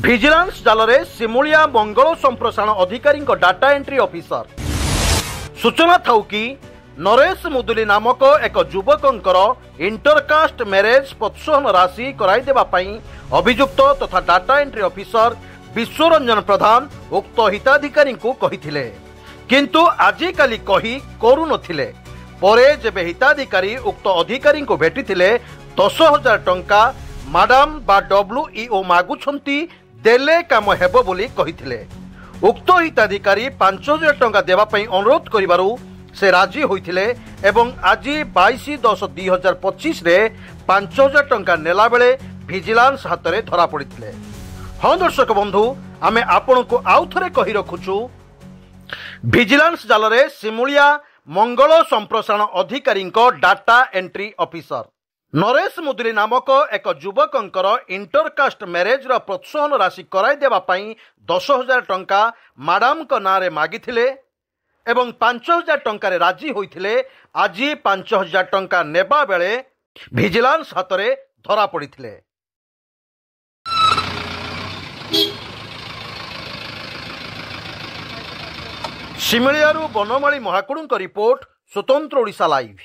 Vigilance ଜାଲରେ ସିମୁଳିଆ ମଙ୍ଗଳ ସମ୍ପ୍ରସାରଣ ଅଧିକାରୀଙ୍କ ଡାଟା ଏଣ୍ଟ୍ରି ଅଫିସର। ସୂଚନା ଥାଉ କି ନରେଶ ମୁଦୁଲି ନାମକ ଏକ ଯୁବକଙ୍କର ଇଣ୍ଟରକାଷ୍ଟ ମ୍ୟାରେଜ ପ୍ରୋତ୍ସାହନ ରାଶି କରାଇଦେବା ପାଇଁ ଅଭିଯୁକ୍ତ ତଥା ଡାଟା ଏଣ୍ଟ୍ରି ଅଫିସର ବିଶ୍ୱରଞ୍ଜନ ପ୍ରଧାନ ଉକ୍ତ ହିତାଧିକାରୀଙ୍କୁ କହିଥିଲେ, କିନ୍ତୁ ଆଜିକାଲି କହି କରୁନଥିଲେ। ପରେ ଯେବେ ହିତାଧିକାରୀ ଉକ୍ତ ଅଧିକାରୀଙ୍କୁ ଭେଟିଥିଲେ 10,000 ଟଙ୍କା ମାଡାମ ବା WEO ମାଗୁଛନ୍ତି, ଦେଲେ କାମ ହେବ ବୋଲି କହିଥିଲେ। ଉକ୍ତ ହିତାଧିକାରୀ 5,000 ଟଙ୍କା ଦେବା ପାଇଁ ଅନୁରୋଧ କରିବାରୁ ସେ ରାଜି ହୋଇଥିଲେ ଏବଂ ଆଜି 22/10/2025 5,000 ଟଙ୍କା ନେଲା ବେଳେ ଭିଜିଲାନ୍ସ ହାତରେ ଧରା ପଡ଼ିଥିଲେ। ହଁ ଦର୍ଶକ ବନ୍ଧୁ, ଆମେ ଆପଣଙ୍କୁ ଆଉ ଥରେ କହି ରଖୁଛୁ, ଭିଜିଲାନ୍ସ ଜାଲରେ ସିମୁଳିଆ ମଙ୍ଗଳ ସମ୍ପ୍ରସାରଣ ଅଧିକାରୀଙ୍କ ଡାଟା ଏଣ୍ଟ୍ରି ଅଫିସର। ନରେଶ ମୁଦୁଲି ନାମକ ଏକ ଯୁବକଙ୍କର ଇଣ୍ଟରକାଷ୍ଟ ମ୍ୟାରେଜର ପ୍ରୋତ୍ସାହନ ରାଶି କରାଇଦେବା ପାଇଁ 10,000 ଟଙ୍କା ମାଡାମଙ୍କ ନାଁରେ ମାଗିଥିଲେ ଏବଂ 5,000 ଟଙ୍କାରେ ରାଜି ହୋଇଥିଲେ। ଆଜି 5,000 ଟଙ୍କା ନେବା ବେଳେ ଭିଜିଲାନ୍ସ ହାତରେ ଧରା ପଡ଼ିଥିଲେ। ସିମିଳିଆରୁ ବନମାଳୀ ମହାକୁଡ଼ଙ୍କ ରିପୋର୍ଟ, ସ୍ୱତନ୍ତ୍ର ଓଡ଼ିଶା ଲାଇଭ୍।